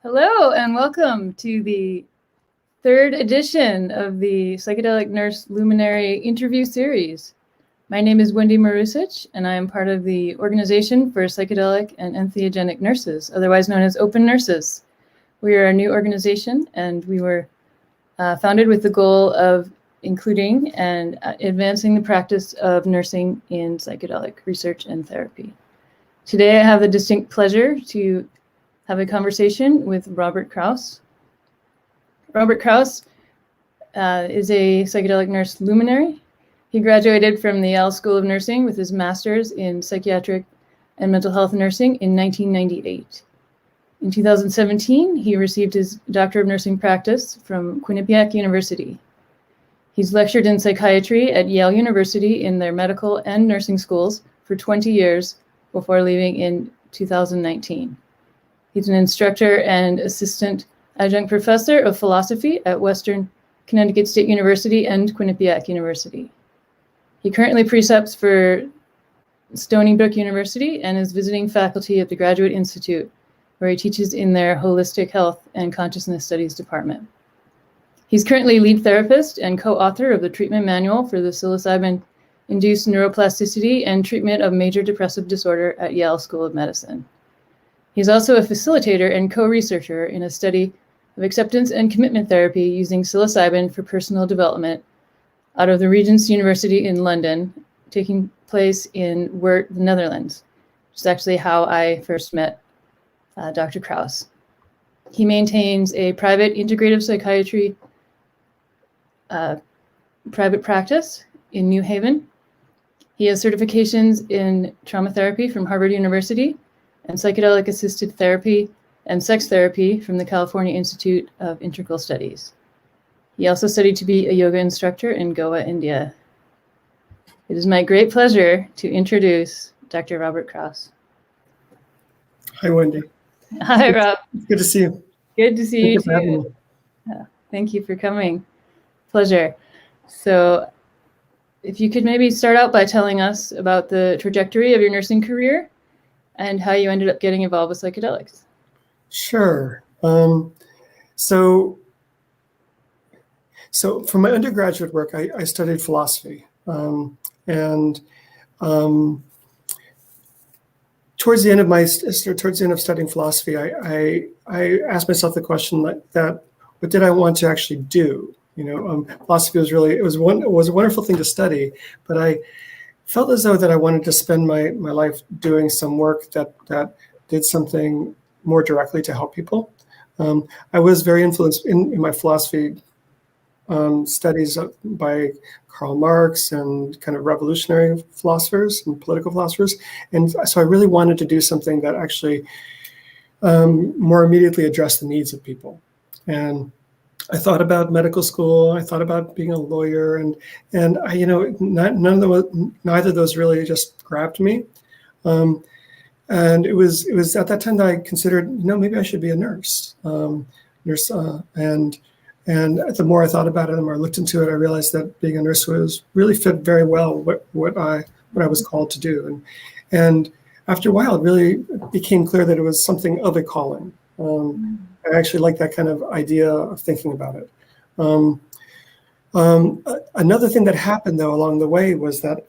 Hello and welcome to the third edition of the Psychedelic Nurse Luminary interview series. My name is Wendy Marusic, and I am part of the Organization for Psychedelic and Entheogenic Nurses, otherwise known as OPENurses. We are a new organization, and we were founded with the goal of including and advancing the practice of nursing in psychedelic research and therapy. Today, I have the distinct pleasure to have a conversation with Robert Krause. Robert Krause is a psychedelic nurse luminary. He graduated from the Yale School of Medicine with his master's in psychiatric and mental health nursing in 1998. In 2017, he received his Doctor of Nursing Practice from Quinnipiac University. He's lectured in psychiatry at Yale University in their medical and nursing schools for 20 years before leaving in 2019. He's an instructor and assistant adjunct professor of philosophy at Western Connecticut State University and Quinnipiac University. He currently precepts for Stony Brook University and is visiting faculty at the Graduate Institute, where he teaches in their Holistic Health and Consciousness Studies department. He's currently lead therapist and co-author of the treatment manual for the Psilocybin Induced Neuroplasticity and Treatment of Major Depressive Disorder at Yale School of Medicine. He's also a facilitator and co-researcher in a study of acceptance and commitment therapy using psilocybin for personal development out of the Regent University in London, taking place in Weert, the Netherlands, which is actually how I first met Dr. Krause. He maintains a private integrative psychiatry private practice in New Haven. He has certifications in trauma therapy from Harvard University and psychedelic-assisted therapy and sex therapy from the California Institute of Integral Studies. He also studied to be a yoga instructor in Goa, India. It is my great pleasure to introduce Dr. Robert Krause. Hi, Wendy. Hi, Rob. Good to see you. Good to see you too. Thank you for coming. Pleasure. So if you could maybe start out by telling us about the trajectory of your nursing career and how you ended up getting involved with psychedelics. Sure. So for my undergraduate work, I studied philosophy. And towards the end of studying philosophy, I asked myself the question that what did I want to actually do? Philosophy was a wonderful thing to study, but I felt as though that I wanted to spend my life doing some work that did something more directly to help people. I was very influenced in my philosophy studies by Karl Marx and kind of revolutionary philosophers and political philosophers. And so I really wanted to do something that actually more immediately addressed the needs of people. And I thought about medical school. I thought about being a lawyer, and neither of those really just grabbed me. And it was at that time that I considered, maybe I should be a nurse. And the more I thought about it, the more I looked into it, I realized that being a nurse really fit very well what I was called to do. And after a while, it really became clear that it was something of a calling. I actually like that kind of idea of thinking about it. Another thing that happened, though, along the way was that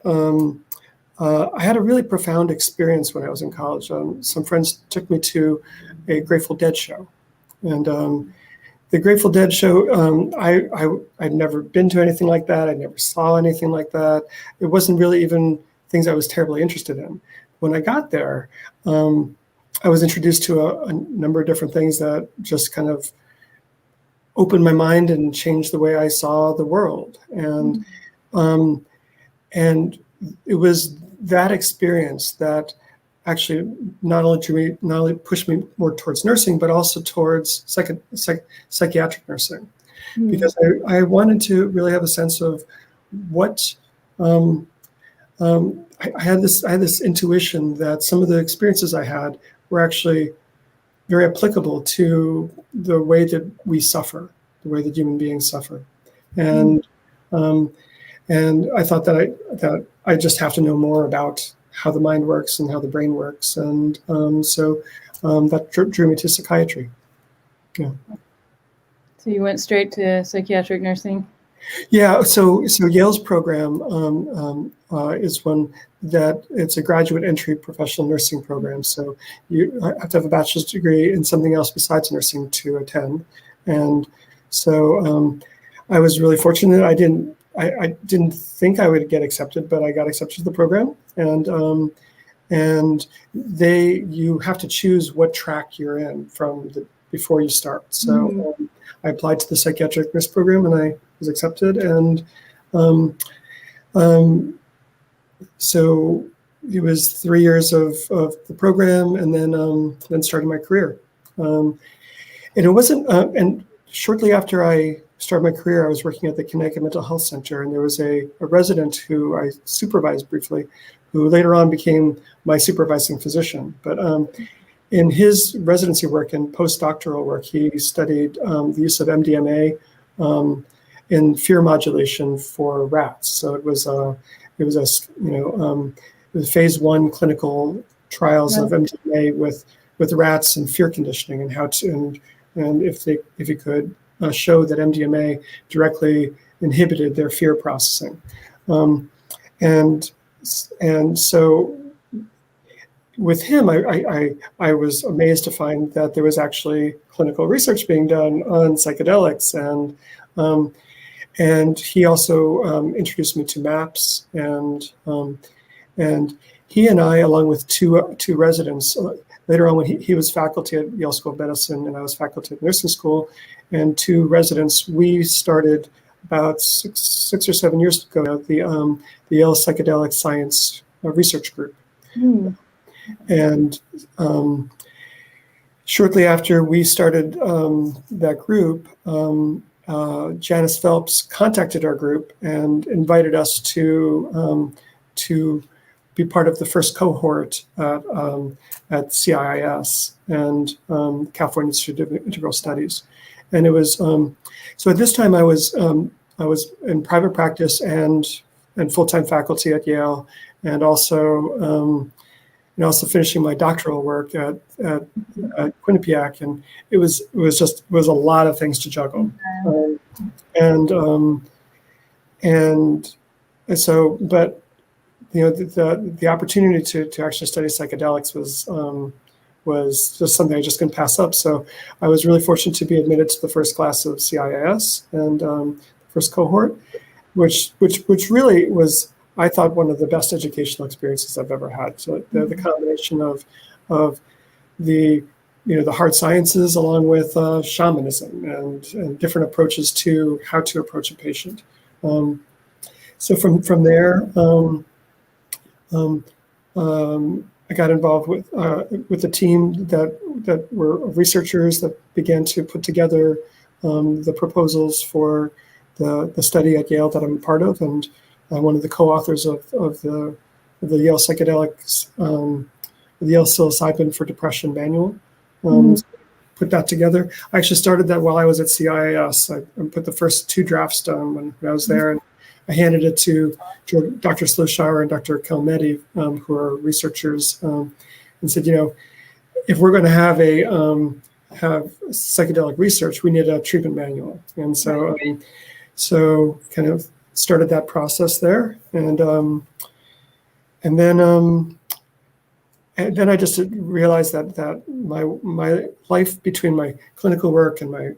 I had a really profound experience when I was in college. Some friends took me to a Grateful Dead show. And the Grateful Dead show, I'd never been to anything like that. I never saw anything like that. It wasn't really even things I was terribly interested in. When I got there, I was introduced to a number of different things that just kind of opened my mind and changed the way I saw the world. And it was that experience that actually not only pushed me more towards nursing, but also towards psychiatric nursing, because I wanted to really have a sense of what I had this intuition that some of the experiences I had were actually very applicable to the way that we suffer, the way that human beings suffer. And I thought that I just have to know more about how the mind works and how the brain works. And so that drew me to psychiatry. Yeah. So you went straight to psychiatric nursing? Yeah, so Yale's program is one that it's a graduate entry professional nursing program. So you have to have a bachelor's degree in something else besides nursing to attend. And so I was really fortunate. I didn't think I would get accepted, but I got accepted to the program. And you have to choose what track you're in before you start. So I applied to the psychiatric nurse program, and I was accepted. And so it was 3 years of the program, and then started my career. And it wasn't. And shortly after I started my career, I was working at the Connecticut Mental Health Center, and there was a resident who I supervised briefly, who later on became my supervising physician. But in his residency work and postdoctoral work, he studied the use of MDMA in fear modulation for rats. So it was phase 1 clinical trials of MDMA with rats and fear conditioning, and how to and if he could show that MDMA directly inhibited their fear processing, and so with him, I was amazed to find that there was actually clinical research being done on psychedelics, and he also introduced me to MAPS, and he and I, along with two residents, later on when he was faculty at Yale School of Medicine and I was faculty at nursing school, and 2 residents, we started about six or 7 years ago now, the Yale Psychedelic Science Research Group. And shortly after we started that group, Janice Phelps contacted our group and invited us to be part of the first cohort at CIIS and California Institute of Integral Studies. And it was so at this time I was in private practice and full-time faculty at Yale, and also finishing my doctoral work at Quinnipiac, and it was a lot of things to juggle, and so, but the opportunity to actually study psychedelics was just something I just couldn't pass up. So I was really fortunate to be admitted to the first class of CIIS and first cohort, which really was, I thought, one of the best educational experiences I've ever had. So the combination of the hard sciences along with shamanism and different approaches to how to approach a patient. So from there, I got involved with a team that were researchers that began to put together the proposals for the study at Yale that I'm a part of, and one of the co-authors of the Yale Psychedelics, the Yale Psilocybin for Depression manual. Put that together. I actually started that while I was at CIIS. I put the first 2 drafts done when I was there, and I handed it to Dr. Sloshauer and Dr. Kelmedi, who are researchers, and said, if we're going to have psychedelic research, we need a treatment manual. And so, so kind of started that process there, and then I just realized that my life between my clinical work and my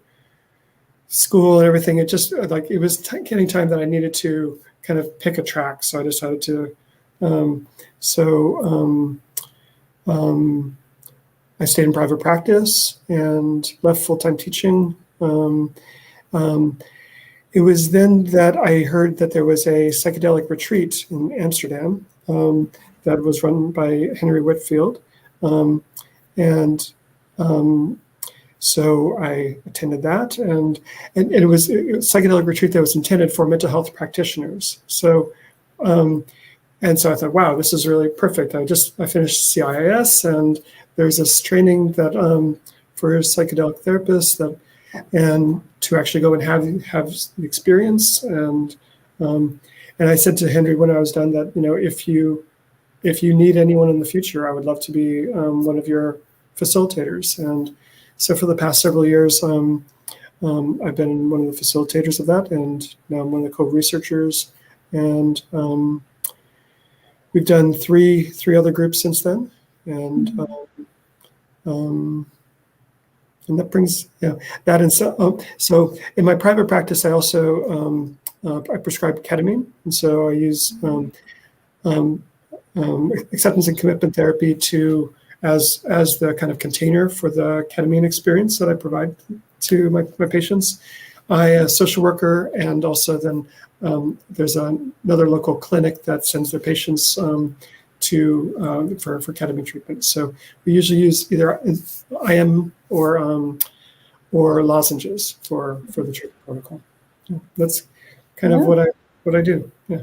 school and everything, it just it was getting time that I needed to kind of pick a track. So I decided to, I stayed in private practice and left full-time teaching. It was then that I heard that there was a psychedelic retreat in Amsterdam that was run by Henry Whitfield. So I attended that, and it was a psychedelic retreat that was intended for mental health practitioners. So, so I thought, wow, this is really perfect. I finished CIIS, and there's this training that for psychedelic therapists and to actually go and have the experience. And I said to Henry when I was done that, if you need anyone in the future, I would love to be one of your facilitators. And So for the past several years, I've been one of the facilitators of that, and now I'm one of the co-researchers. And we've done three other groups since then, and that brings that. And so in my private practice, I also I prescribe ketamine, and so I use acceptance and commitment therapy as the kind of container for the ketamine experience that I provide to my patients. I a social worker, and also then there's another local clinic that sends their patients for ketamine treatment. So we usually use either IM or lozenges for the treatment protocol. That's kind of what I do. Yeah.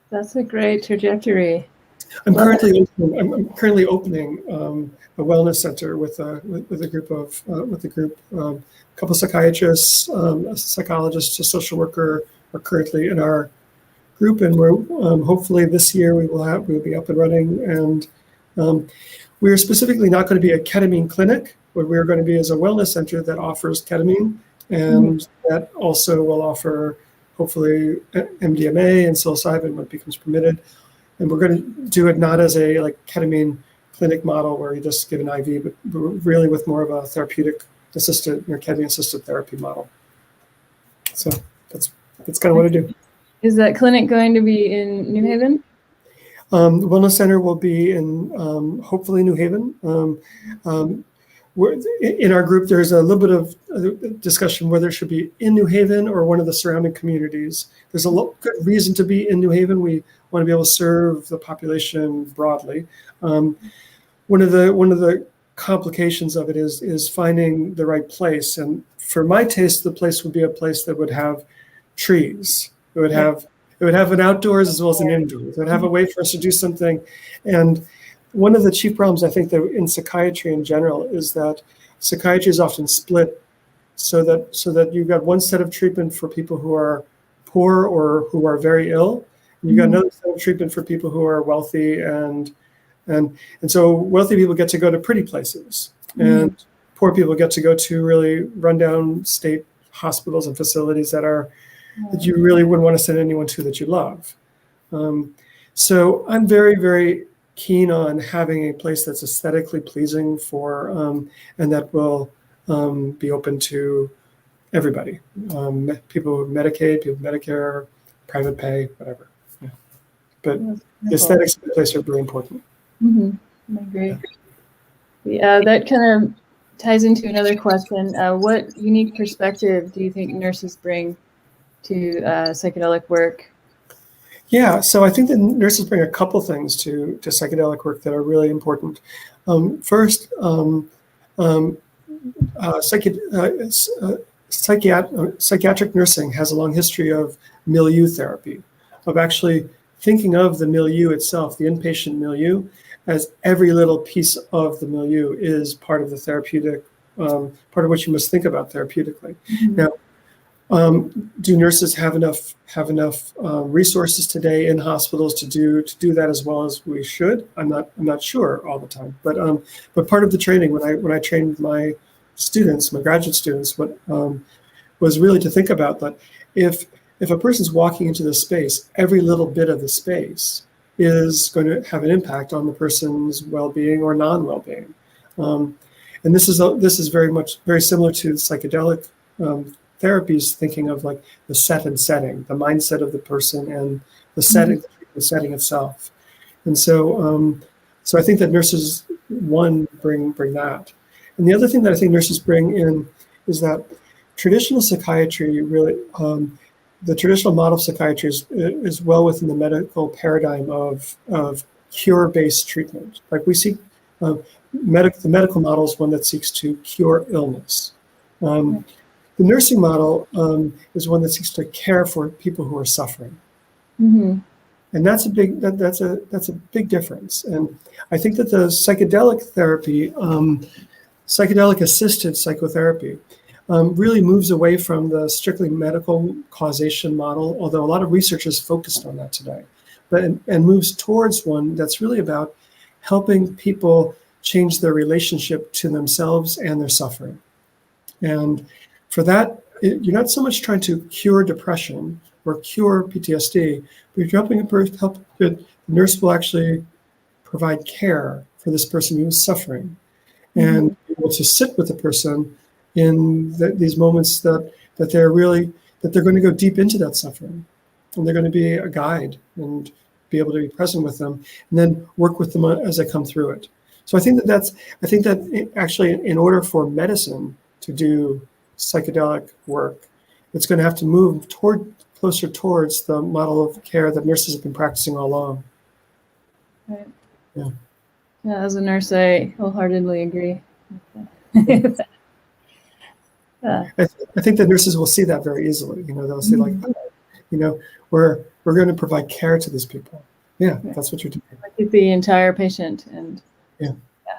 That's a great trajectory. I'm currently opening a wellness center with a group. A couple of psychiatrists, a psychologist, a social worker are currently in our group, and we're hopefully this year we'll be up and running. And we're specifically not going to be a ketamine clinic. What we're going to be is a wellness center that offers ketamine, and that also will offer hopefully MDMA and psilocybin when it becomes permitted. And we're going to do it not as a ketamine clinic model where you just give an IV, but really with more of a therapeutic assisted or ketamine assisted therapy model. So that's kind of what I do. Is that clinic going to be in New Haven? The wellness center will be in hopefully New Haven. In our group, there's a little bit of discussion whether it should be in New Haven or one of the surrounding communities. There's a good reason to be in New Haven. We want to be able to serve the population broadly. One of the complications of it is finding the right place. And for my taste, the place would be a place that would have trees. It would have an outdoors as well as an indoors. It would have a way for us to do something. And one of the chief problems I think that in psychiatry in general is that psychiatry is often split so that you've got one set of treatment for people who are poor or who are very ill. And you've got another set of treatment for people who are wealthy, and so wealthy people get to go to pretty places, and poor people get to go to really rundown state hospitals and facilities that you really wouldn't want to send anyone to that you love. So I'm very, very keen on having a place that's aesthetically pleasing for, and that will be open to everybody, people with Medicaid, people with Medicare, private pay, whatever. Yeah. But the aesthetics of the place are very important. I agree. Yeah, that kind of ties into another question. What unique perspective do you think nurses bring to psychedelic work? Yeah, so I think that nurses bring a couple things to psychedelic work that are really important. First, psychiatric nursing has a long history of milieu therapy, of actually thinking of the milieu itself, the inpatient milieu, as every little piece of the milieu is part of the therapeutic, part of what you must think about therapeutically. Now, do nurses have enough resources today in hospitals to do that as well as we should? I'm not sure all the time, but part of the training when I trained my students, my graduate students, was really to think about that if a person's walking into this space, every little bit of the space is going to have an impact on the person's well-being or non-well-being, and this is very similar to psychedelic therapies, thinking of like the set and setting, the mindset of the person, and the setting itself. And so I think that nurses bring that. And the other thing that I think nurses bring in is that traditional psychiatry really, the traditional model of psychiatry is well within the medical paradigm of cure-based treatment. Like we see, the medical model is one that seeks to cure illness. The nursing model is one that seeks to care for people who are suffering, and that's a big difference. And I think that the psychedelic therapy, psychedelic assisted psychotherapy, really moves away from the strictly medical causation model, although a lot of research is focused on that today, and moves towards one that's really about helping people change their relationship to themselves and their suffering. And for that, you're not so much trying to cure depression or cure PTSD, but you're helping the nurse will actually provide care for this person who is suffering, and be able to sit with the person in these moments that they're going to go deep into that suffering, and they're going to be a guide and be able to be present with them, and then work with them as they come through it. So I think that actually, in order for medicine to do psychedelic work, it's going to have to move closer towards the model of care that nurses have been practicing all along. Right. Yeah. Yeah, as a nurse, I wholeheartedly agree. I think that nurses will see that very easily. They'll see like, we're going to provide care to these people. Yeah, that's what you're doing. Look at the entire patient and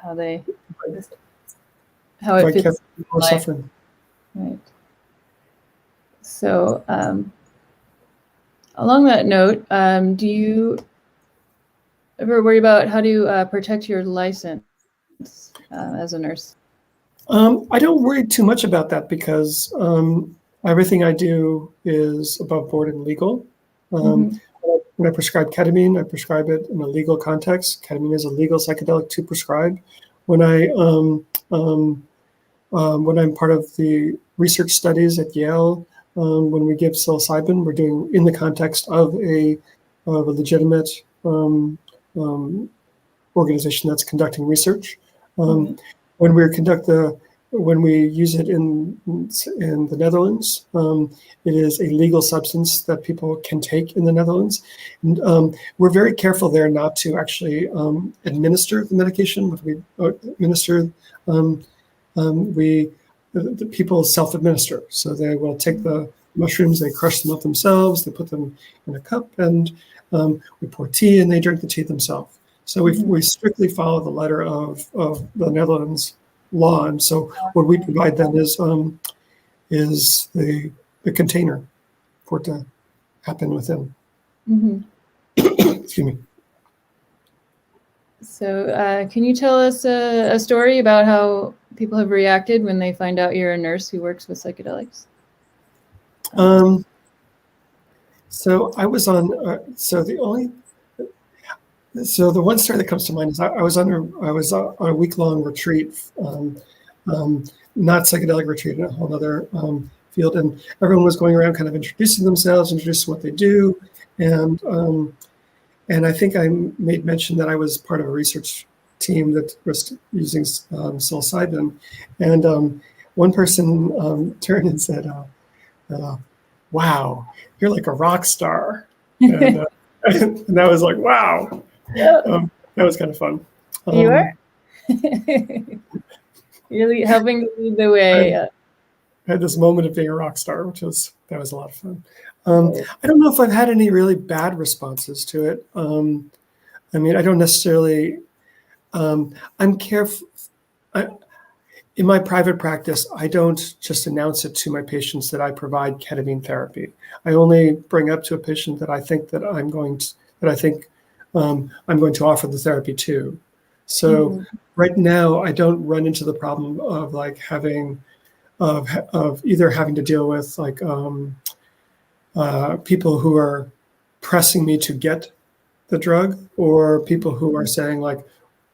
how it fits more suffering. Right. So along that note, do you ever worry about how to protect your license as a nurse? I don't worry too much about that because everything I do is above board and legal. When I prescribe ketamine, I prescribe it in a legal context. Ketamine is a legal psychedelic to prescribe. When I'm part of the research studies at Yale, when we give psilocybin, we're doing in the context of a legitimate organization that's conducting research. When we use it in the Netherlands, it is a legal substance that people can take in the Netherlands. And we're very careful there not to actually administer the medication. When we administer, the people self-administer. So they will take the mushrooms, they crush them up themselves, they put them in a cup, and we pour tea, and they drink the tea themselves. So we strictly follow the letter of the Netherlands law, and so what we provide then is the container for it to happen within. Excuse me. So can you tell us a story about how people have reacted when they find out you're a nurse who works with psychedelics? So I was on. So the one story that comes to mind is I was on a week-long retreat, not psychedelic retreat, in a whole other field, and everyone was going around kind of introducing themselves, introducing what they do, and I think I made mention that I was part of a research team that was using psilocybin, and one person turned and said, "Wow, you're like a rock star," and I was like, "Wow." That was kind of fun. You are really helping to lead the way. I had this moment of being a rock star, that was a lot of fun. I don't know if I've had any really bad responses to it. I mean, I don't necessarily. I'm careful. In my private practice, I don't just announce it to my patients that I provide ketamine therapy. I only bring up to a patient that I think that I'm going to offer the therapy to. So right now, I don't run into the problem of like either having to deal with like people who are pressing me to get the drug, or people who are saying like,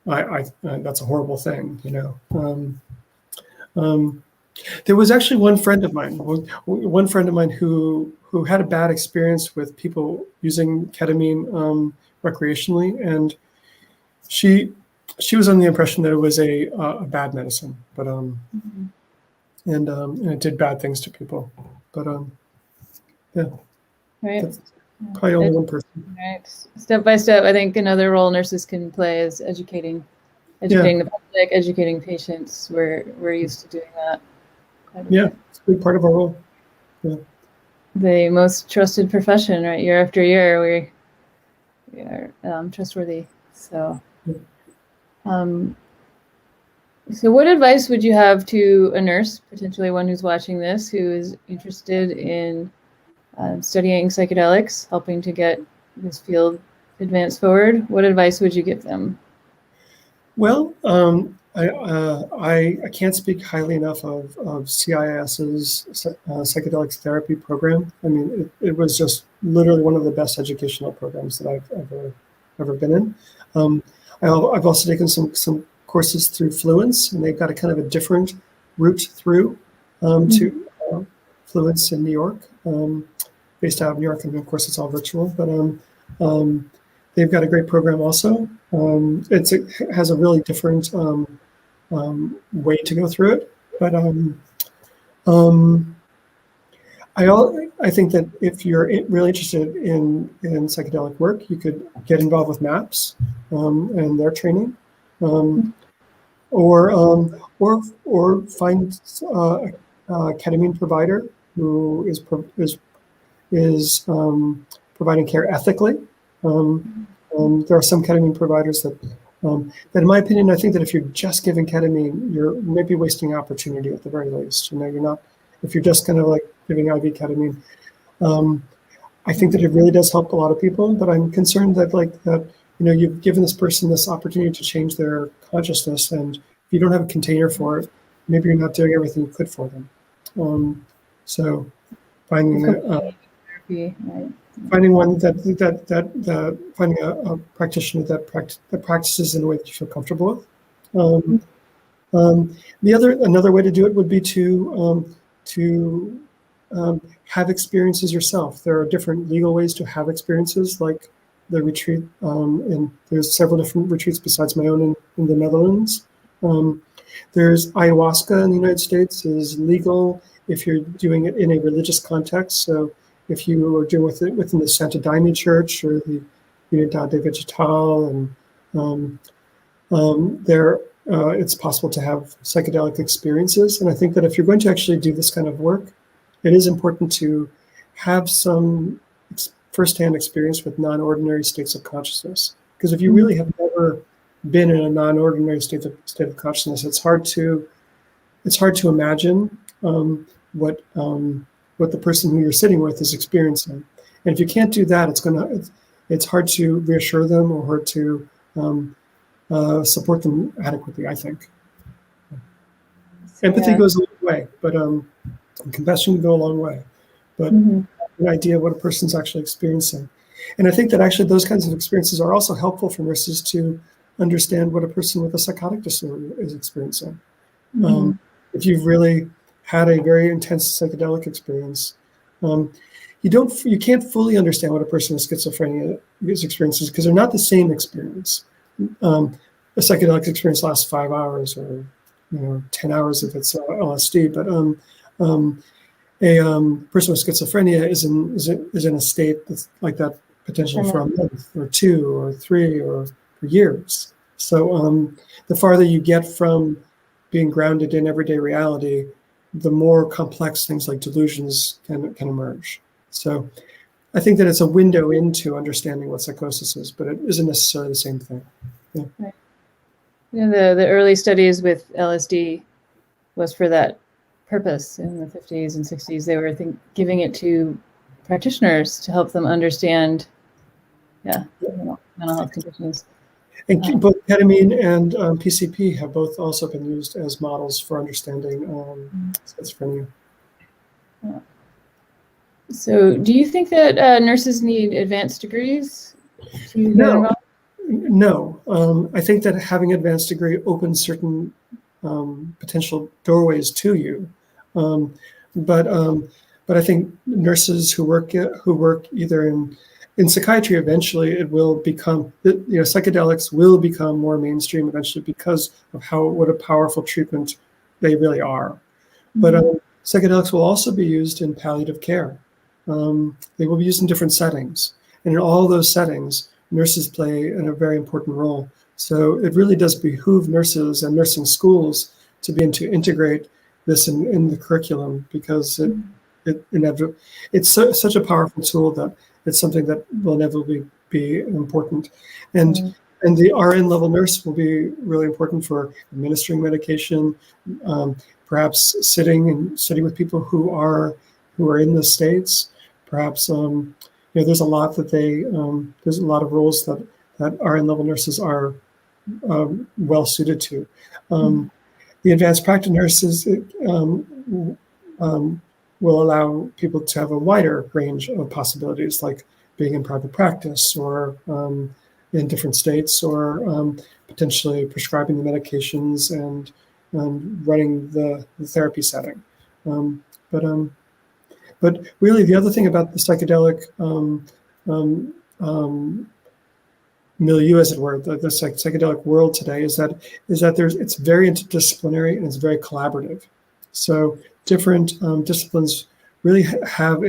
that's a horrible thing, There was actually one friend of mine who had a bad experience with people using ketamine recreationally, and she was under the impression that it was a bad medicine, but and it did bad things to people, but yeah, Right. that's probably only one person. Right. Step by step, I think another role nurses can play is educating the public, educating patients. We're used to doing that. It's a big part of our role. Yeah. The most trusted profession, right? Year after year, we are trustworthy. So, so what advice would you have to a nurse, potentially one who's watching this, who is interested in studying psychedelics, helping to get this field advanced forward? What advice would you give them? Well, I can't speak highly enough of CIS's psychedelics therapy program. I mean, it was just literally one of the best educational programs that I've ever been in. I've also taken some courses through Fluence, and they've got a kind of a different route through to Fluence in New York, based out of New York, and of course it's all virtual. But they've got a great program also. It has a really different way to go through it. But I think that if you're really interested in psychedelic work, you could get involved with MAPS and their training, or find a ketamine provider who is providing care ethically. There are some ketamine providers that, in my opinion, I think that if you're just giving ketamine, you're maybe wasting opportunity at the very least. You're not, if you're just kind of like giving IV ketamine. I think that it really does help a lot of people, but I'm concerned that you've given this person this opportunity to change their consciousness, and if you don't have a container for it, maybe you're not doing everything you could for them. So finding finding one finding a practitioner that practices in a way that you feel comfortable with. Another way to do it would be to have experiences yourself. There are different legal ways to have experiences, like the retreat, and there's several different retreats besides my own in the Netherlands. There's ayahuasca in the United States is legal if you're doing it in a religious context. So if you are doing it within the Santa Daime Church or the Unidad de Vegetal, and it's possible to have psychedelic experiences. And I think that if you're going to actually do this kind of work, it is important to have some firsthand experience with non-ordinary states of consciousness. Because if you really have never been in a non-ordinary state of consciousness, it's hard to imagine what the person who you're sitting with is experiencing. And if you can't do that, it's hard to reassure them or hard to support them adequately, I think. Empathy goes a long way, but compassion can go a long way. But an idea of what a person's actually experiencing. And I think that actually those kinds of experiences are also helpful for nurses to understand what a person with a psychotic disorder is experiencing. If you've really had a very intense psychedelic experience, you can't fully understand what a person with schizophrenia is experiencing because they're not the same experience. A psychedelic experience lasts 5 hours or 10 hours if it's LSD, but a person with schizophrenia is in a state that's like that potentially for a month or 2 or 3 or for years. So the farther you get from being grounded in everyday reality, the more complex things like delusions can emerge. So I think that it's a window into understanding what psychosis is, but it isn't necessarily the same thing. Yeah. Right. The early studies with LSD was for that purpose in the 50s and 60s. They were giving it to practitioners to help them understand mental health conditions. And both ketamine and PCP have both also been used as models for understanding schizophrenia. So do you think that nurses need advanced degrees to get involved? No. I think that having an advanced degree opens certain potential doorways to you. But I think nurses who work either in psychiatry, eventually it will become, psychedelics will become more mainstream eventually because of what a powerful treatment they really are. But psychedelics will also be used in palliative care. They will be used in different settings. And in all those settings, nurses play a very important role. So it really does behoove nurses and nursing schools to begin to integrate this in the curriculum, because it's such a powerful tool that it's something that will inevitably be important. And the RN level nurse will be really important for administering medication, perhaps sitting with people who are in the states. Perhaps there's a lot that there's a lot of roles that RN level nurses are well suited to. The advanced practice nurses will allow people to have a wider range of possibilities, like being in private practice or in different states, or potentially prescribing the medications and running the therapy setting. But really, the other thing about the psychedelic milieu, as it were, the psychedelic world today is that it's very interdisciplinary and it's very collaborative. So different disciplines really have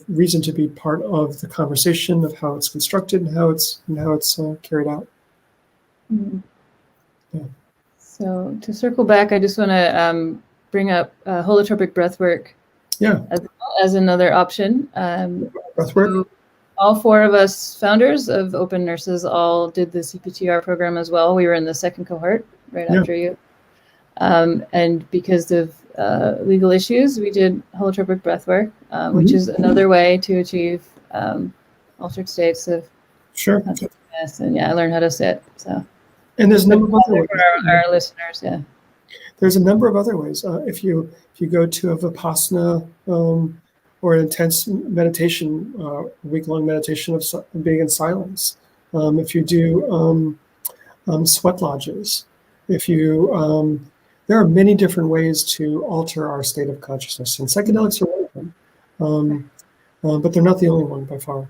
reason to be part of the conversation of how it's constructed and how it's carried out. Mm-hmm. Yeah. So to circle back, I just want to bring up holotropic breathwork. Yeah. As another option. Breathwork. So all four of us founders of OPENurses all did the CPTR program as well. We were in the second cohort right after you. And because of legal issues, we did holotropic breathwork, which is another way to achieve altered states of consciousness. And I learned how to sit. So, and there's a number of other ways for our listeners. Yeah, there's a number of other ways. If you go to a Vipassana or an intense meditation, week-long meditation of being in silence. If you do sweat lodges, if you there are many different ways to alter our state of consciousness, and psychedelics are one of them. But they're not the only one by far.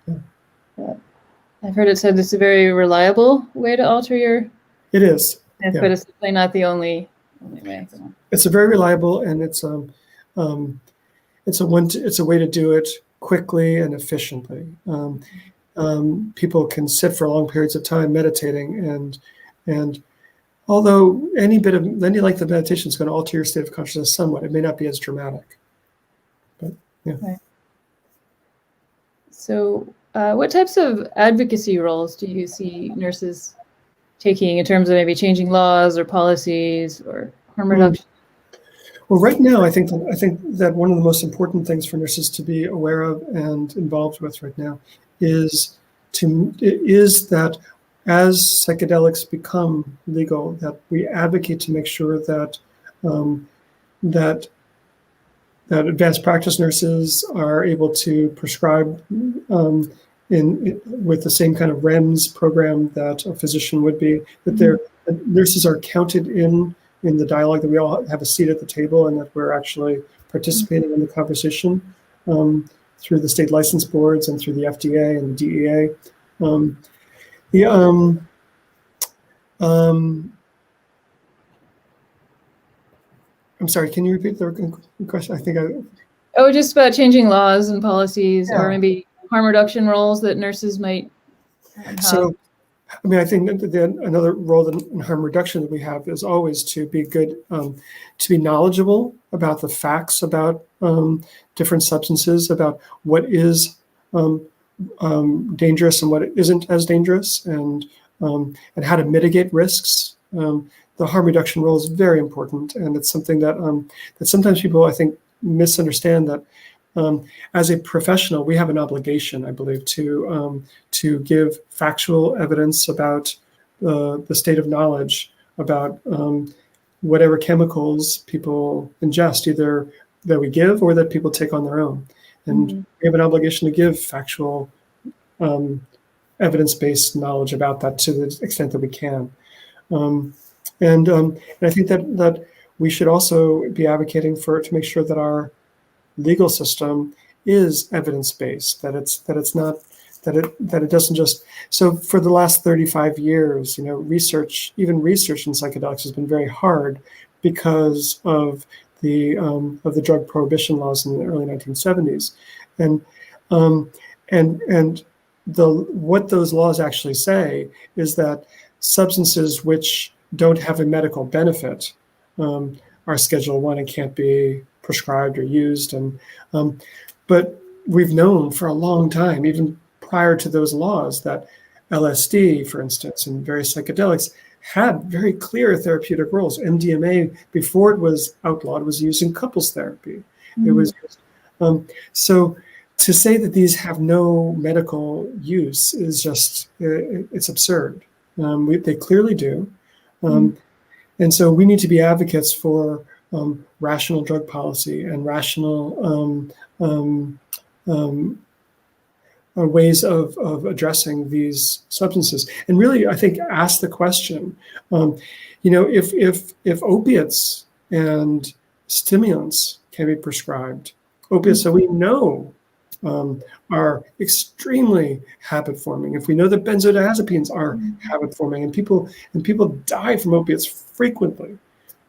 Yeah. I've heard it said it's a very reliable way to alter your. It is, but it's definitely not the only way. It's a very reliable, and it's a way to do it quickly and efficiently. People can sit for long periods of time meditating, and although any length of meditation is going to alter your state of consciousness somewhat, it may not be as dramatic. But yeah. Right. So, what types of advocacy roles do you see nurses taking in terms of maybe changing laws or policies or harm reduction? Well, right now, I think that one of the most important things for nurses to be aware of and involved with right now is that as psychedelics become legal, that we advocate to make sure that that advanced practice nurses are able to prescribe with the same kind of REMS program that a physician would be. That nurses are counted in the dialogue, that we all have a seat at the table, and that we're actually participating in the conversation through the state license boards and through the FDA and the DEA. I'm sorry, can you repeat the question? Just about changing laws and policies, or maybe harm reduction roles that nurses might have. So, I think that another role in harm reduction that we have is always to be good, to be knowledgeable about the facts about different substances, about what is dangerous and what isn't as dangerous, and how to mitigate risks. The harm reduction role is very important, and it's something that sometimes people, I think, misunderstand, that as a professional, we have an obligation, I believe, to give factual evidence about the state of knowledge about whatever chemicals people ingest, either that we give or that people take on their own. And we have an obligation to give factual, evidence-based knowledge about that to the extent that we can. And I think that we should also be advocating to make sure that our legal system is evidence-based, that it doesn't just. So for the last 35 years, research in psychedelics has been very hard because of the drug prohibition laws in the early 1970s, and what those laws actually say is that substances which don't have a medical benefit are Schedule I and can't be prescribed or used. But we've known for a long time, even prior to those laws, that LSD, for instance, and various psychedelics had very clear therapeutic roles. MDMA, before it was outlawed, was used in couples therapy. It was used. So to say that these have no medical use is just, it's absurd. They clearly do. And so we need to be advocates for rational drug policy and rational ways of addressing these substances. And really, I think, ask the question, if opiates and stimulants can be prescribed, opiates that we know are extremely habit forming. If we know that benzodiazepines are habit forming, and people die from opiates frequently,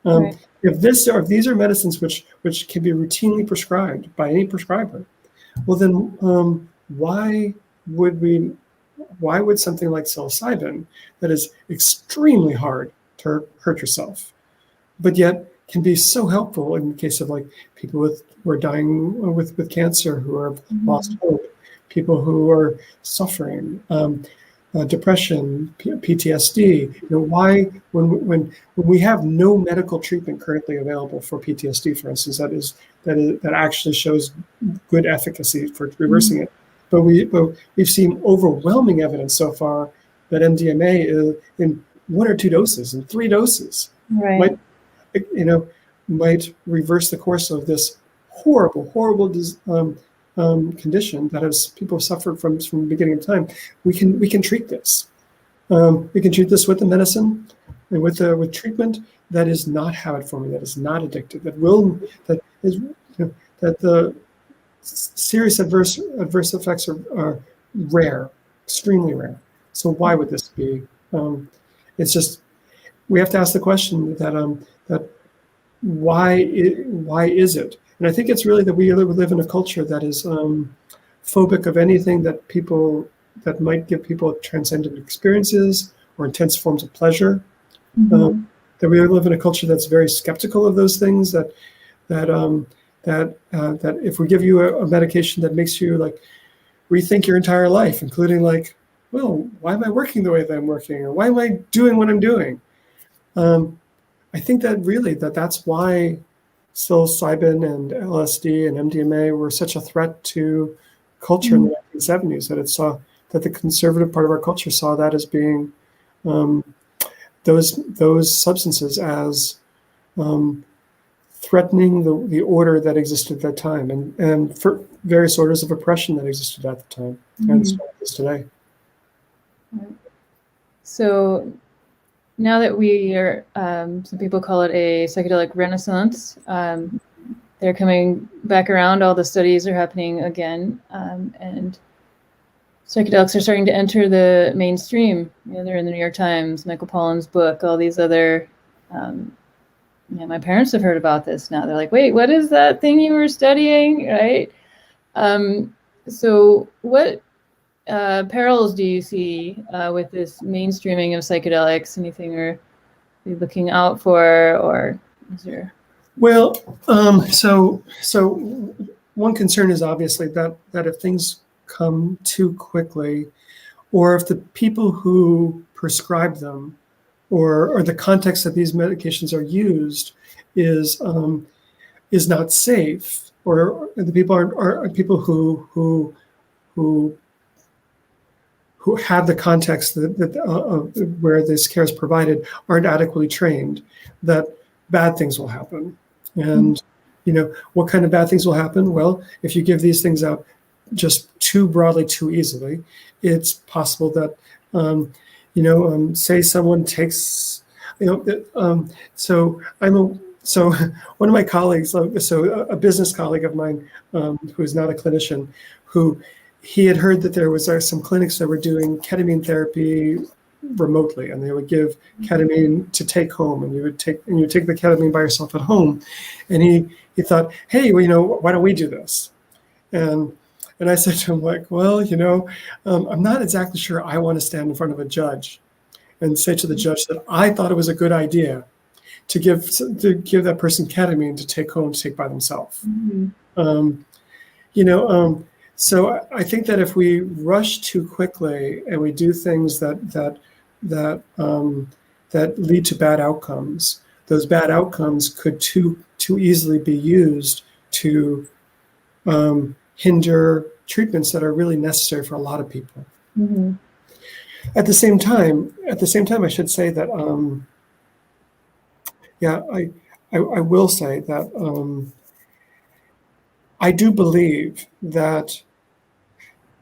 Right. if these are medicines which can be routinely prescribed by any prescriber, well then why would something like psilocybin, that is extremely hard to hurt yourself, but yet can be so helpful in the case of like people who are dying with cancer, who are lost hope, people who are suffering, depression, PTSD. Why, when we have no medical treatment currently available for PTSD, for instance, that actually shows good efficacy for reversing it, but we've seen overwhelming evidence so far that MDMA is in 1 or 2 doses and 3 doses might reverse the course of this horrible condition that people have suffered from the beginning of time. We can treat this. We can treat this with the medicine and with treatment that is not habit forming, that is not addictive, that the serious adverse effects are rare, extremely rare. So why would this be? It's just, we have to ask the question that why is it? And I think it's really that we live in a culture that is phobic of anything that might give people transcendent experiences or intense forms of pleasure. That we live in a culture that's very skeptical of those things. That if we give you a medication that makes you like rethink your entire life, including like, well, why am I working the way that I'm working, or why am I doing what I'm doing? I think that really that's why psilocybin and LSD and MDMA were such a threat to culture in the 1970s, that the conservative part of our culture saw that as being those substances as threatening the order that existed at that time, and for various orders of oppression that existed at the time, and still exists today. So now that we are, some people call it a psychedelic renaissance, they're coming back around. All the studies are happening again, and psychedelics are starting to enter the mainstream. They're in the New York Times, Michael Pollan's book, all these other. My parents have heard about this now. They're like, "Wait, what is that thing you were studying?" Right? So, what perils do you see with this mainstreaming of psychedelics? Anything you're looking out for, or is there? Well, so one concern is obviously that if things come too quickly, or if the people who prescribe them, or the context that these medications are used is not safe, or the people are people who have the context that where this care is provided aren't adequately trained, that bad things will happen. And what kind of bad things will happen? Well, if you give these things out just too broadly, too easily, it's possible that say someone takes, so one of my colleagues, a business colleague of mine, who is not a clinician, who he had heard that there was some clinics that were doing ketamine therapy remotely, and they would give ketamine to take home, and you would take the ketamine by yourself at home. And he thought, hey, well, why don't we do this? And I said to him, like, well, I'm not exactly sure I want to stand in front of a judge and say to the judge that I thought it was a good idea to give that person ketamine to take home to take by themselves. So I think that if we rush too quickly and we do things that lead to bad outcomes, those bad outcomes could too easily be used to hinder treatments that are really necessary for a lot of people. At the same time, I should say that yeah, I will say that I do believe that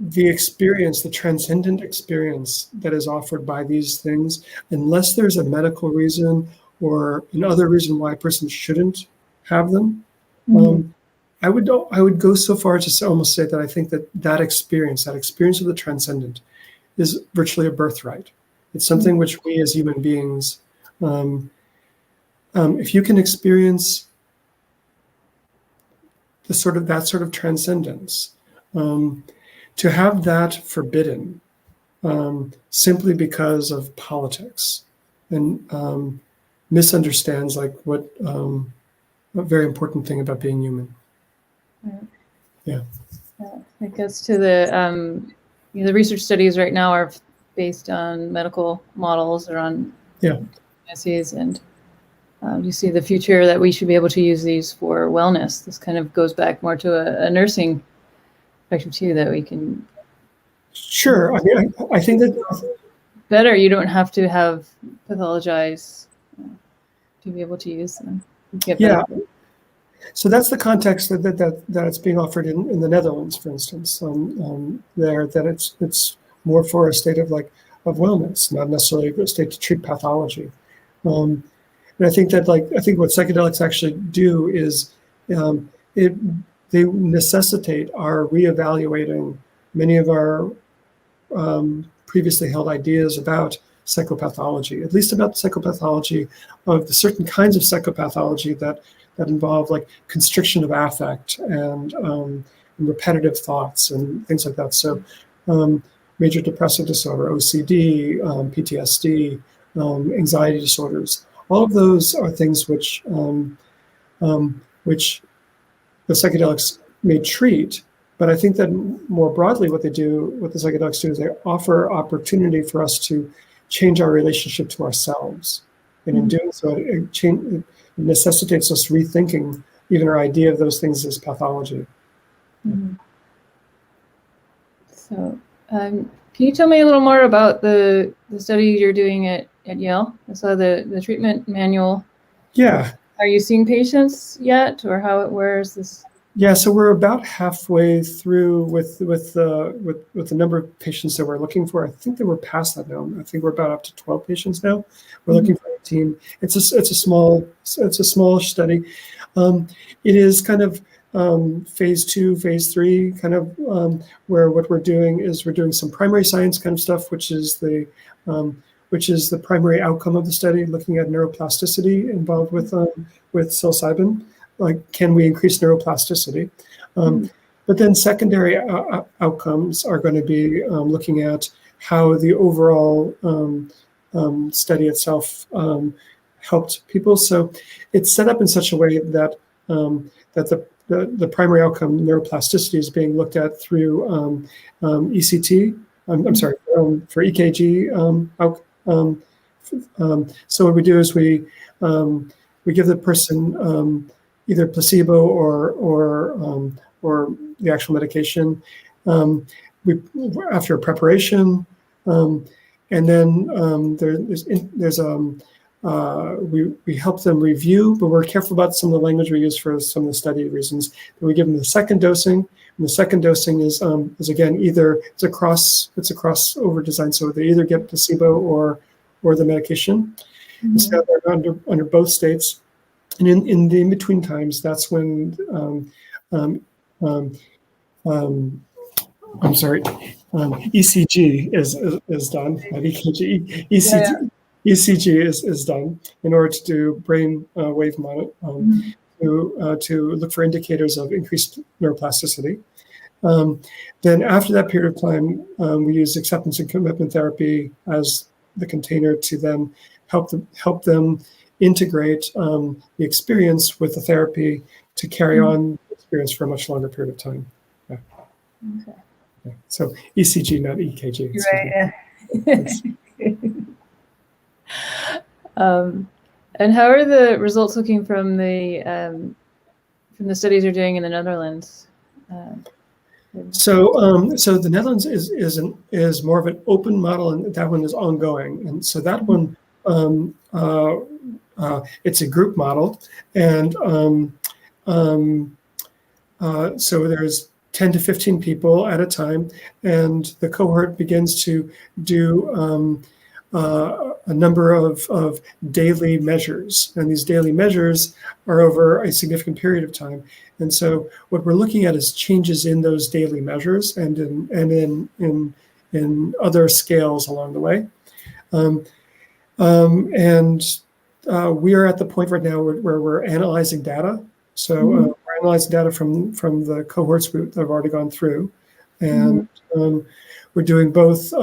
the experience, the transcendent experience that is offered by these things, unless there's a medical reason or another reason why a person shouldn't have them, I would go so far as to almost say that I think that experience of the transcendent, is virtually a birthright. It's something which we as human beings, if you can experience that sort of transcendence, to have that forbidden simply because of politics and misunderstands like what a very important thing about being human. Yeah. It goes to the research studies right now are based on medical models or on diagnoses, and you see the future that we should be able to use these for wellness. This kind of goes back more to a nursing perspective too, that we can. Sure. I mean, I think that better. You don't have to have pathologize to be able to use them. So that's the context that it's being offered in the Netherlands, for instance. There, that it's more for a state of wellness, not necessarily a state to treat pathology. And I think that what psychedelics actually do is they necessitate our reevaluating many of our previously held ideas about psychopathology, at least about psychopathology of the certain kinds of psychopathology that involve constriction of affect and repetitive thoughts and things like that. So major depressive disorder, OCD, PTSD, anxiety disorders, all of those are things which the psychedelics may treat. But I think that more broadly what the psychedelics do is they offer opportunity for us to change our relationship to ourselves. And in doing so, it necessitates us rethinking even our idea of those things as pathology. So can you tell me a little more about the study you're doing at Yale? I saw the treatment manual. Yeah. Are you seeing patients yet, or where is this? Yeah, so we're about halfway through with the number of patients that we're looking for. I think that we're past that now. I think we're about up to 12 patients now. We're looking for 18. It's a small study. It is kind of phase 2, phase 3, kind of where what we're doing is we're doing some primary science kind of stuff, which is the primary outcome of the study, looking at neuroplasticity involved with psilocybin. Can we increase neuroplasticity? But then secondary outcomes are going to be looking at how the overall study itself helped people. So it's set up in such a way that the primary outcome, neuroplasticity, is being looked at through ECT. I'm sorry, for EKG. So what we do is we give the person either placebo or the actual medication. After a preparation, and then we help them review, but we're careful about some of the language we use for some of the study reasons. And we give them the second dosing, and the second dosing is again either it's a crossover design, so they either get placebo or the medication. And so they're under both states. And in the in-between times, that's when ECG is done, not EKG. ECG is done in order to do brain wave monitoring, to look for indicators of increased neuroplasticity. Then after that period of time, we use acceptance and commitment therapy as the container to then help them integrate the experience with the therapy to carry on the experience for a much longer period of time. Yeah. Okay. Yeah. So ECG, not EKG. Right. And how are the results looking from the studies you're doing in the Netherlands? So the Netherlands is more of an open model, and that one is ongoing. And so that one, it's a group model, and so there's 10 to 15 people at a time, and the cohort begins to do a number of daily measures, and these daily measures are over a significant period of time. And so what we're looking at is changes in those daily measures and in other scales along the way. We are at the point right now where we're analyzing data. So we're analyzing data from the cohorts that have already gone through, and we're doing both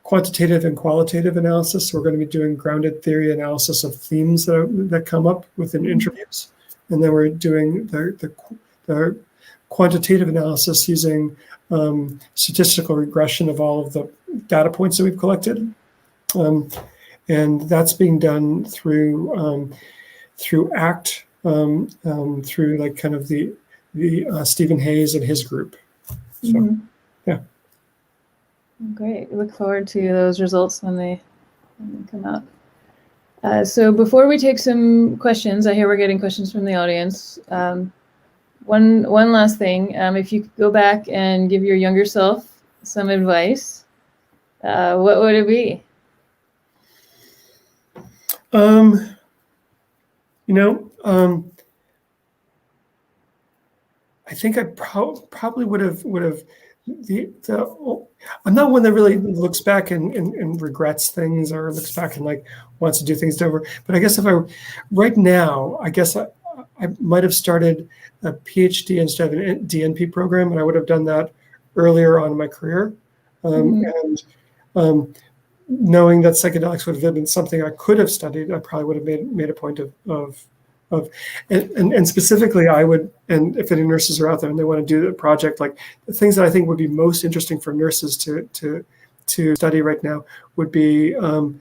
quantitative and qualitative analysis. So we're going to be doing grounded theory analysis of themes that come up within interviews, and then we're doing the quantitative analysis using statistical regression of all of the data points that we've collected, and that's being done through ACT, through like kind of the Stephen Hayes and his group. So, yeah. Great. We look forward to those results when they come out. So before we take some questions, I hear we're getting questions from the audience. One last thing, if you could go back and give your younger self some advice, what would it be? I think I probably would have I'm not one that really looks back and regrets things or looks back and like wants to do things over. But I guess right now, I guess I might have started a PhD instead of a DNP program, and I would have done that earlier on in my career. And knowing that psychedelics would have been something I could have studied, I probably would have made a point and specifically I would, and if any nurses are out there and they want to do a project, like the things that I think would be most interesting for nurses to study right now would be either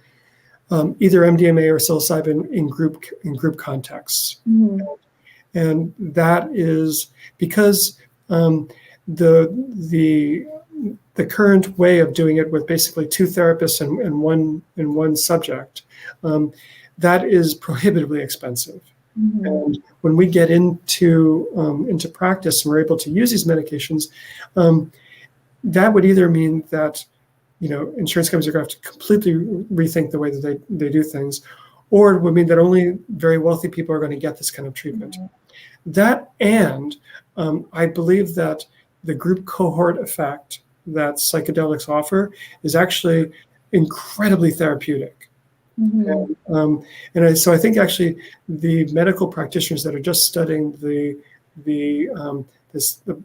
MDMA or psilocybin in group contexts. And that is because the current way of doing it with basically two therapists and one subject, that is prohibitively expensive. And when we get into practice and we're able to use these medications, that would either mean that insurance companies are going to have to completely rethink the way that they do things, or it would mean that only very wealthy people are going to get this kind of treatment. That, and I believe that the group cohort effect that psychedelics offer is actually incredibly therapeutic. So I think actually the medical practitioners that are just studying the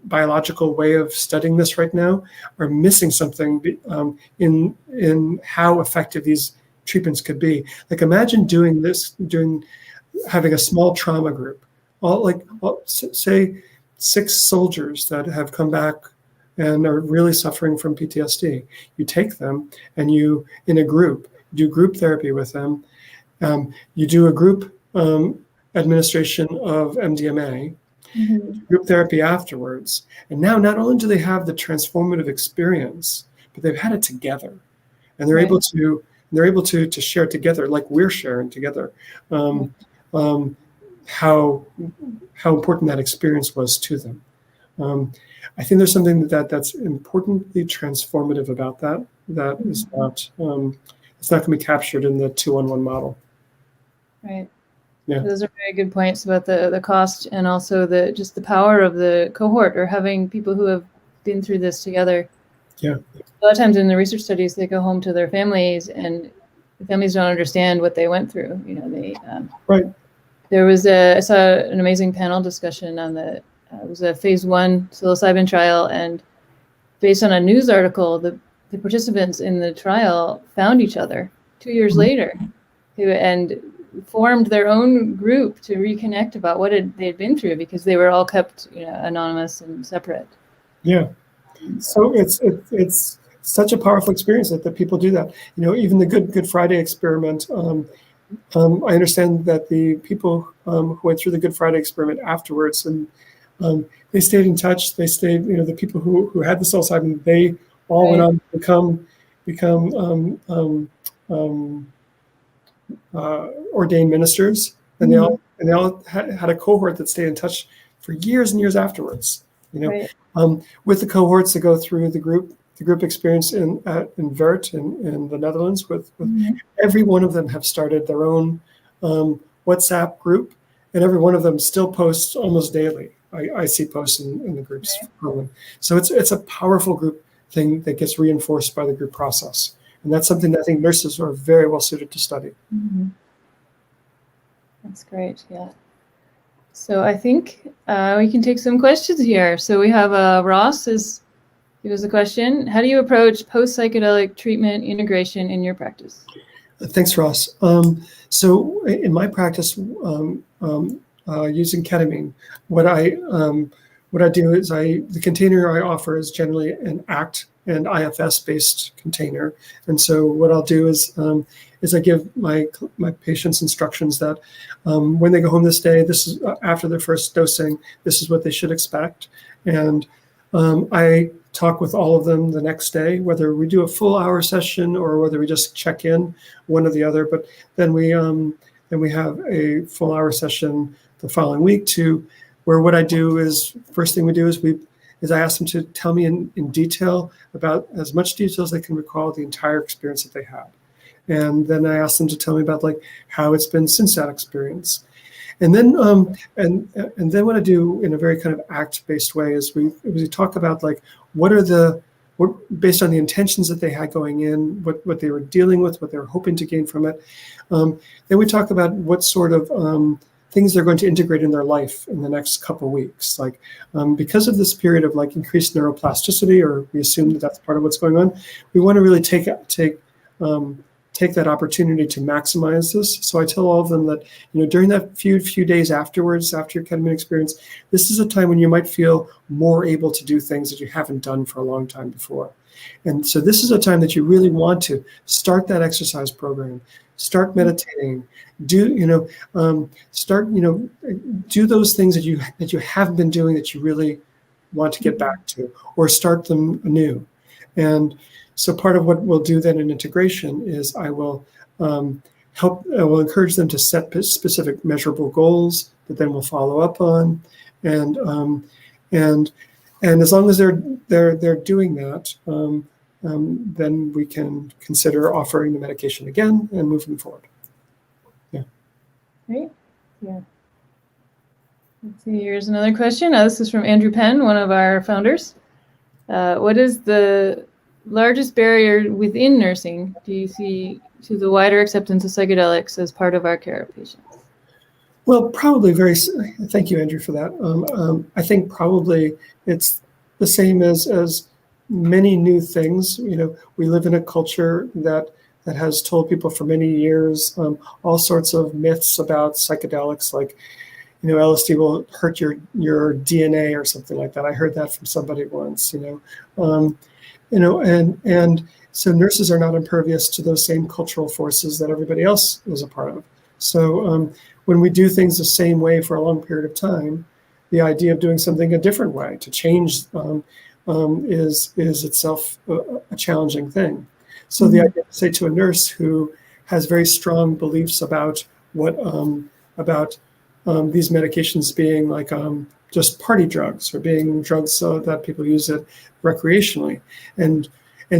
biological way of studying this right now are missing something in how effective these treatments could be. Like imagine having a small trauma group, say 6 soldiers that have come back and are really suffering from PTSD. You take them and you, in a group, do group therapy with them. You do a group administration of MDMA, group therapy afterwards. And now not only do they have the transformative experience, but they've had it together. And they're able to share it together, like we're sharing together, how important that experience was to them. I think there's something that's importantly transformative about that is not it's not going to be captured in the 2-on-1 model. Right. Yeah. Those are very good points about the cost and also just the power of the cohort or having people who have been through this together. Yeah. A lot of times in the research studies, they go home to their families and the families don't understand what they went through. Right. I saw an amazing panel discussion on it was a phase 1 psilocybin trial, and based on a news article, the participants in the trial found each other 2 years later and formed their own group to reconnect about what they'd been through because they were all kept anonymous and separate. Yeah. So it's such a powerful experience that people do that. Even the Good Friday experiment, I understand that the people who went through the Good Friday experiment afterwards and They stayed in touch. They stayed, the people who had the psilocybin, they all went on to become ordained ministers, and they all had a cohort that stayed in touch for years and years afterwards. With the cohorts that go through the group experience in Weert in the Netherlands, with every one of them have started their own WhatsApp group, and every one of them still posts almost daily. I see posts in the groups. So it's a powerful group thing that gets reinforced by the group process. And that's something that I think nurses are very well suited to study. That's great, yeah. So I think we can take some questions here. So we have Ross give us a question. How do you approach post-psychedelic treatment integration in your practice? Thanks, Ross. So in my practice, using ketamine, what I do is the container I offer is generally an ACT and IFS based container. And so what I'll do is I give my patients instructions that when they go home this day, this is after their first dosing, this is what they should expect. And I talk with all of them the next day, whether we do a full hour session or whether we just check in, one or the other. But then we have a full hour session the following week where what I do is, first thing we do is I ask them to tell me in detail, about as much detail as they can recall, the entire experience that they had. And then I ask them to tell me about how it's been since that experience. And then and then what I do in a very kind of ACT-based way is we talk about what based on the intentions that they had going in, what they were dealing with, what they were hoping to gain from it. Then we talk about what sort of things they're going to integrate in their life in the next couple of weeks. Because of this period of increased neuroplasticity, or we assume that that's part of what's going on, we want to really take that opportunity to maximize this. So I tell all of them that, during that few days afterwards, after your ketamine experience, this is a time when you might feel more able to do things that you haven't done for a long time before. And so this is a time that you really want to start that exercise program, start meditating, do those things that you have been doing that you really want to get back to, or start them anew. And so part of what we'll do then in integration is I will encourage them to set specific measurable goals that then we'll follow up on, and as long as they're doing that, then we can consider offering the medication again and moving forward. Yeah. Great. Yeah. Let's see. Here's another question. This is from Andrew Penn, one of our founders. What is the largest barrier within nursing do you see to the wider acceptance of psychedelics as part of our care of patients? Well, probably thank you, Andrew, for that. I think probably it's the same as many new things. We live in a culture that has told people for many years all sorts of myths about psychedelics, like, LSD will hurt your DNA or something like that. I heard that from somebody once, and so nurses are not impervious to those same cultural forces that everybody else is a part of. So when we do things the same way for a long period of time, the idea of doing something a different way, to change, is itself a challenging thing. So the idea, say, to a nurse who has very strong beliefs about these medications being just party drugs, or being drugs that people use it recreationally, and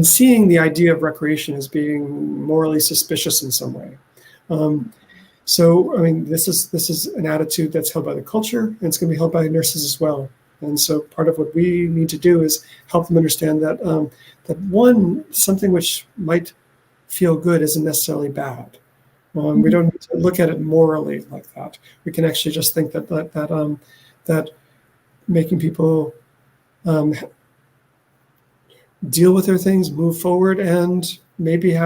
seeing the idea of recreation as being morally suspicious in some way. So, this is an attitude that's held by the culture, and it's going to be held by nurses as well. And so part of what we need to do is help them understand that something which might feel good isn't necessarily bad. We don't need to look at it morally like that. We can actually just think that making people deal with their things, move forward, and maybe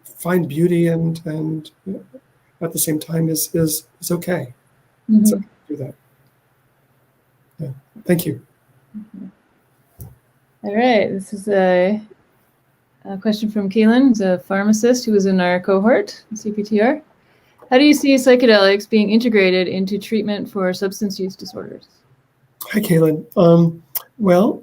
find beauty and at the same time is okay. It's okay to do that. Yeah. Thank you. All right. This is a question from Keelan, who's a pharmacist who was in our cohort, CPTR. How do you see psychedelics being integrated into treatment for substance use disorders? Hi, Kaylin. Well,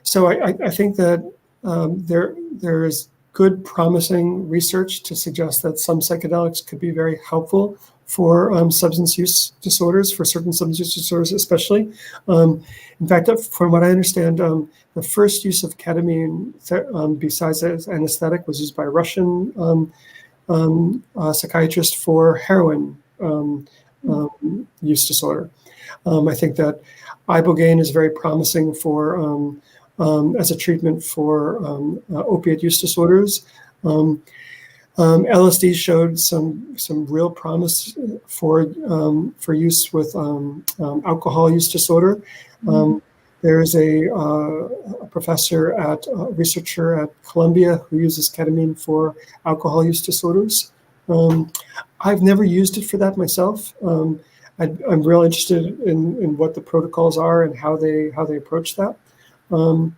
so I think that there is good, promising research to suggest that some psychedelics could be very helpful for substance use disorders, for certain substance use disorders especially. In fact, from what I understand, the first use of ketamine besides as anesthetic was used by a Russian psychiatrist for heroin use disorder. I think that ibogaine is very promising for as a treatment for opiate use disorders. LSD showed some real promise for use with alcohol use disorder. There is a professor researcher at Columbia who uses ketamine for alcohol use disorders. I've never used it for that myself. I'm real interested in what the protocols are and how they approach that. But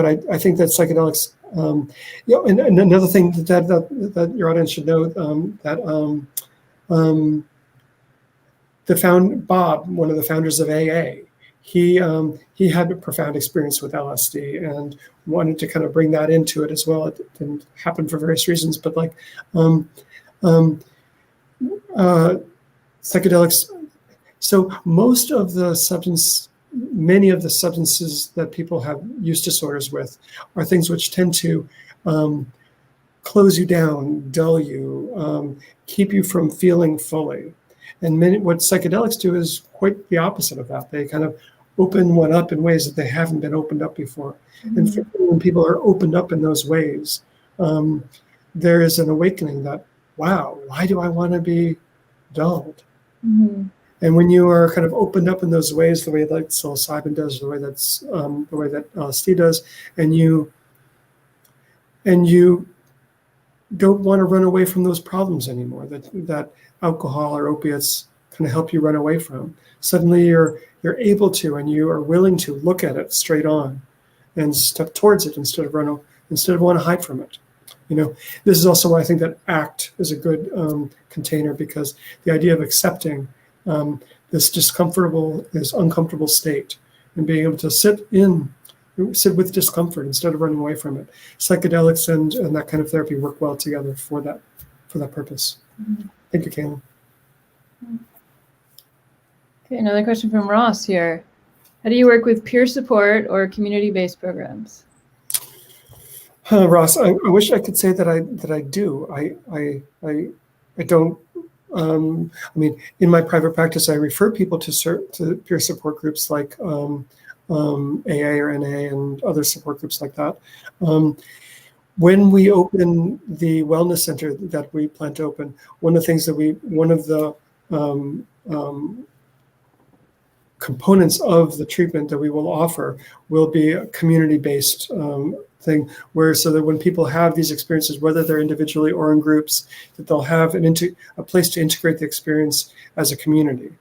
I think that psychedelics, and another thing that your audience should know, Bob, one of the founders of AA, he had a profound experience with LSD and wanted to kind of bring that into it as well. It didn't happen for various reasons, but like psychedelics. So many of the substances that people have use disorders with are things which tend to close you down, dull you, keep you from feeling fully. And what psychedelics do is quite the opposite of that. They kind of open one up in ways that they haven't been opened up before. And when people are opened up in those ways, there is an awakening that, wow, why do I want to be dulled? And when you are kind of opened up in those ways, the way that psilocybin does, the way that LSD does, and you don't want to run away from those problems anymore that alcohol or opiates kind of help you run away from. Suddenly you're able to, and you are willing to look at it straight on and step towards it instead of want to hide from it. This is also why I think that ACT is a good container, because the idea of accepting this uncomfortable state and being able to sit with discomfort instead of running away from it. Psychedelics and that kind of therapy work well together for that purpose. Thank you, Kaylin. Okay, another question from Ross here. How do you work with peer support or community-based programs? Ross, I wish I could say that I do. I don't. I mean, in my private practice, I refer people to peer support groups like AA or NA and other support groups like that. When we open the wellness center that we plan to open, one of the components of the treatment that we will offer will be a community-based thing, so that when people have these experiences, whether they're individually or in groups, that they'll have a place to integrate the experience as a community.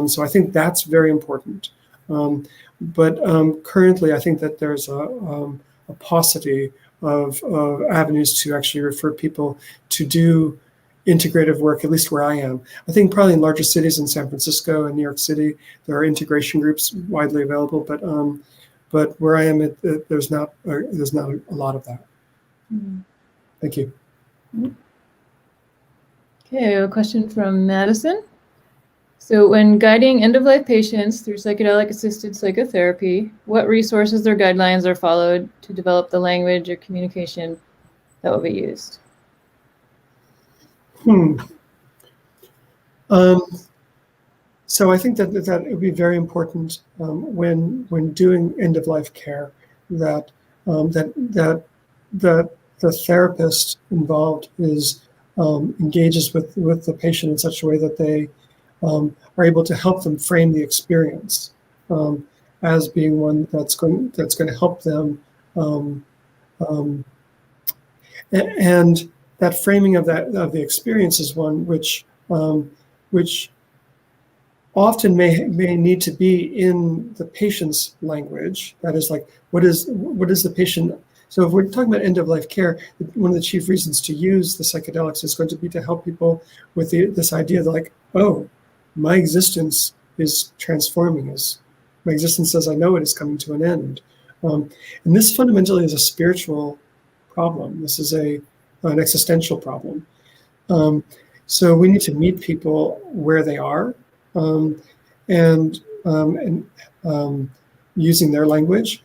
So I think that's very important. But currently, I think that there's a paucity of avenues to actually refer people to do integrative work, at least where I am. I think probably in larger cities in San Francisco and New York City, there are integration groups widely available, but where I am, there's not a lot of that. Thank you. Okay, we have a question from Madison. So when guiding end-of-life patients through psychedelic-assisted psychotherapy, what resources or guidelines are followed to develop the language or communication that will be used? So I think that it would be very important when doing end-of-life care that the therapist involved engages with the patient in such a way that they are able to help them frame the experience as being one that's going to help them, and that framing of the experience is one which often may need to be in the patient's language. That is, like, what is the patient? So if we're talking about end-of-life care, one of the chief reasons to use the psychedelics is going to be to help people with this idea that, like, oh, my existence is transforming, is my existence as I know it is coming to an end. And this fundamentally is a spiritual problem. This is an existential problem. So we need to meet people where they are, and using their language,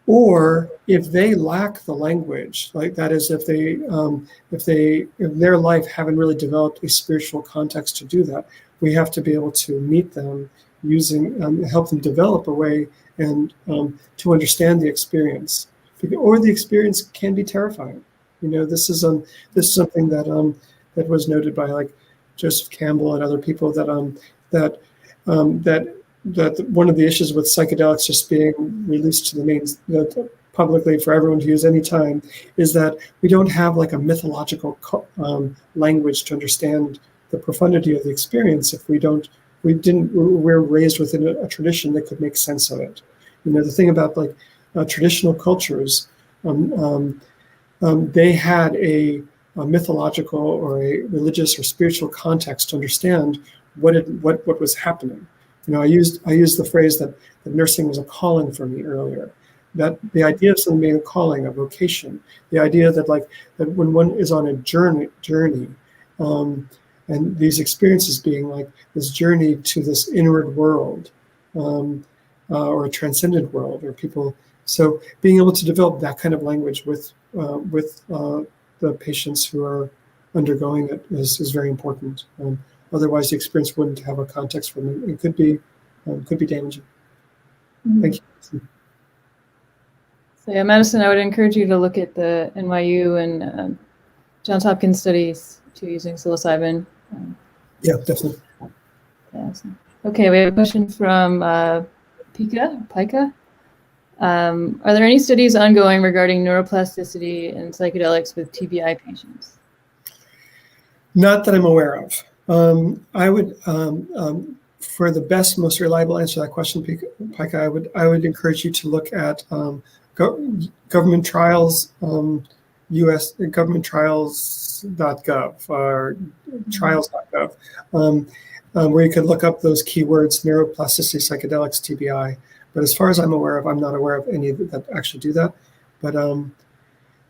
or if they lack the language, like that is, if in their life haven't really developed a spiritual context to do that, we have to be able to meet them using, help them develop a way and to understand the experience, or the experience can be terrifying. This is something that that was noted by like Joseph Campbell and other people, that one of the issues with psychedelics just being released to the publicly for everyone to use anytime is that we don't have like a mythological language to understand the profundity of the experience if we're raised within a tradition that could make sense of it. The thing about like traditional cultures, they had a mythological or a religious or spiritual context to understand what was happening. I used the phrase that nursing was a calling for me earlier. That the idea of something being a calling, a vocation, the idea that when one is on a journey, and these experiences being like this journey to this inward world, or a transcendent world, or people. So being able to develop that kind of language with the patients who are undergoing it is very important. Otherwise, the experience wouldn't have a context for them. It could be damaging. Mm-hmm. Thank you. So yeah, Madison, I would encourage you to look at the NYU and Johns Hopkins studies to using psilocybin. Yeah, definitely. Yeah, okay, we have a question from Pika. Are there any studies ongoing regarding neuroplasticity and psychedelics with TBI patients? Not that I'm aware of. I would, for the best, most reliable answer to that question, Pika, I would encourage you to look at government trials, US government trials.gov or trials.gov, where you could look up those keywords: neuroplasticity, psychedelics, TBI. But as far as I'm aware of, I'm not aware of any that actually do that. But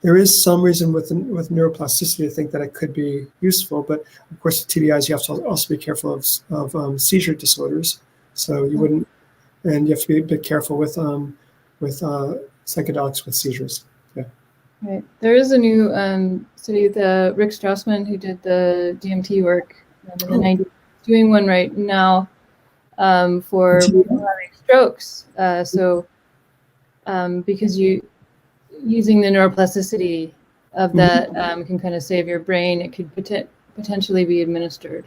there is some reason with neuroplasticity to think that it could be useful. But of course, with TBIs, you have to also be careful of seizure disorders. So you wouldn't, and you have to be a bit careful with psychedelics with seizures. Yeah. Right. There is a new study with Rick Strassman, who did the DMT work in the 90s, doing one right now for people having strokes. Because using the neuroplasticity of that can kind of save your brain, it could potentially be administered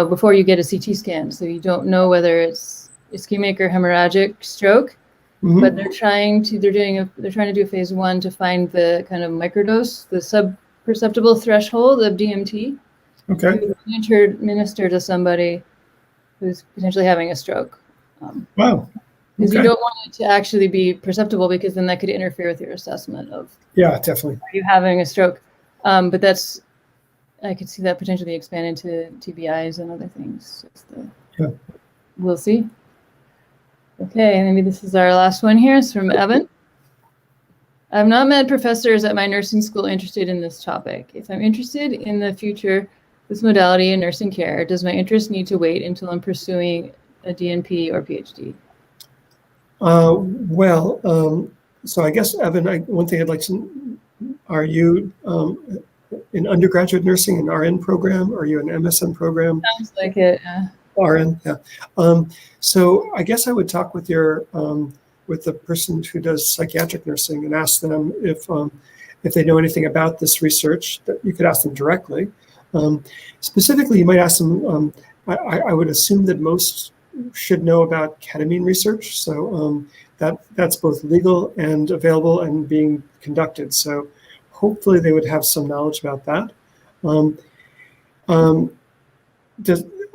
before you get a CT scan. So you don't know whether it's ischemic or hemorrhagic stroke. But they're trying to do a phase 1 to find the kind of microdose, the sub-perceptible threshold of DMT. Okay. To administer to somebody who's potentially having a stroke. Wow. Because you don't want it to actually be perceptible, because then that could interfere with your assessment of. Yeah, definitely. Are you having a stroke? But I could see that potentially expand into TBIs and other things. We'll see. Okay, maybe this is our last one here. It's from Evan. I've not met professors at my nursing school interested in this topic. If I'm interested in the future, this modality in nursing care, does my interest need to wait until I'm pursuing a DNP or PhD? So I guess, Evan, one thing I'd like to, are you in undergraduate nursing, an RN program? Or are you an MSN program? Sounds like it, yeah. RN, yeah. So I guess I would talk with with the person who does psychiatric nursing and ask them if they know anything about this research. That you could ask them directly. Specifically, you might ask them. I would assume that most should know about ketamine research. So that's both legal and available and being conducted. So hopefully they would have some knowledge about that.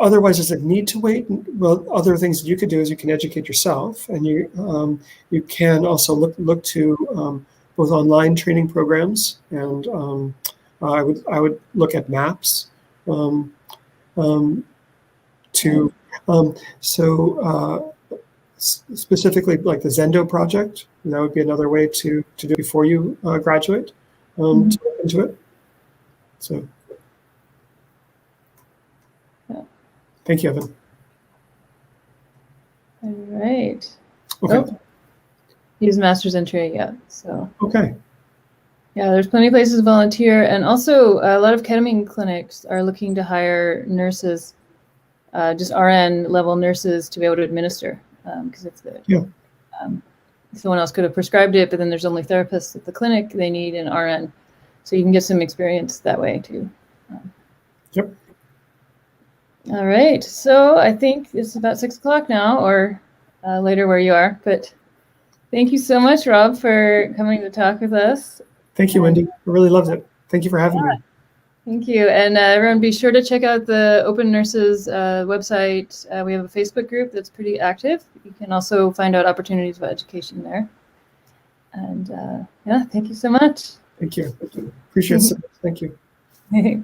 Otherwise, does it need to wait? Well, other things that you could do is you can educate yourself, and you can also look to both online training programs, and I would look at MAPS to, specifically like the Zendo project, that would be another way to do it before you graduate, to look into it. So, yeah. Thank you, Evan. All right. Okay. Oh, he's master's entry, yeah. So. Okay. Yeah, there's plenty of places to volunteer, and also a lot of ketamine clinics are looking to hire nurses, just RN level nurses, to be able to administer. Because if someone else could have prescribed it, but then there's only therapists at the clinic, they need an RN, so you can get some experience that way too. Yep. All right, so I think it's about 6 o'clock now, or later where you are. But thank you so much, Rob, for coming to talk with us. Thank you, Wendy. I really loved it. Thank you for having me. Thank you. And everyone, be sure to check out the OPENurses website. We have a Facebook group that's pretty active. You can also find out opportunities about education there. And yeah, thank you so much. Thank you. Appreciate it so much. Thank you. Bye.